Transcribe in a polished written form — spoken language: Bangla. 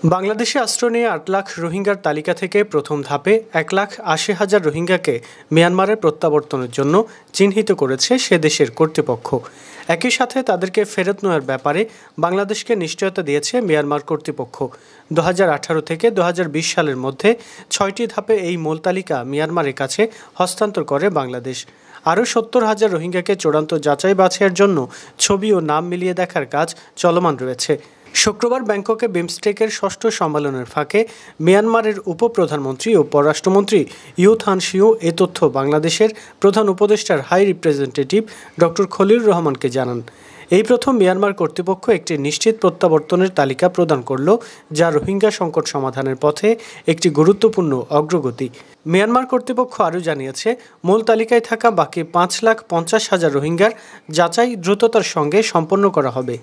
বাংলাদেশে আশ্রয় নিয়ে ৮ লাখ রোহিঙ্গার তালিকা থেকে প্রথম ধাপে ১,৮০,০০০ রোহিঙ্গাকে মিয়ানমারে প্রত্যাবর্তনের জন্য চিহ্নিত করেছে সে দেশের কর্তৃপক্ষ। একই সাথে তাদেরকে ফেরত নেওয়ার ব্যাপারে বাংলাদেশকে নিশ্চয়তা দিয়েছে মিয়ানমার কর্তৃপক্ষ। ২০১৮ থেকে ২০২০ সালের মধ্যে ৬টি ধাপে এই মূল তালিকা মিয়ানমারের কাছে হস্তান্তর করে বাংলাদেশ। আরও ৭০,০০০ রোহিঙ্গাকে চূড়ান্ত যাচাই বাছাইয়ের জন্য ছবি ও নাম মিলিয়ে দেখার কাজ চলমান রয়েছে। শুক্রবার ব্যাংককে বিমস্টেকের ষষ্ঠ সম্মেলনের ফাঁকে মিয়ানমারের উপপ্রধানমন্ত্রী ও পররাষ্ট্রমন্ত্রী ইউ থান শিও এ তথ্য বাংলাদেশের প্রধান উপদেষ্টার হাই রিপ্রেজেন্টেটিভ ডক্টর খলিলুর রহমানকে জানান। এই প্রথম মিয়ানমার কর্তৃপক্ষ একটি নিশ্চিত প্রত্যাবর্তনের তালিকা প্রদান করল, যা রোহিঙ্গা সংকট সমাধানের পথে একটি গুরুত্বপূর্ণ অগ্রগতি। মিয়ানমার কর্তৃপক্ষ আরও জানিয়েছে, মূল তালিকায় থাকা বাকি ৫,৫০,০০০ রোহিঙ্গার যাচাই দ্রুততার সঙ্গে সম্পন্ন করা হবে।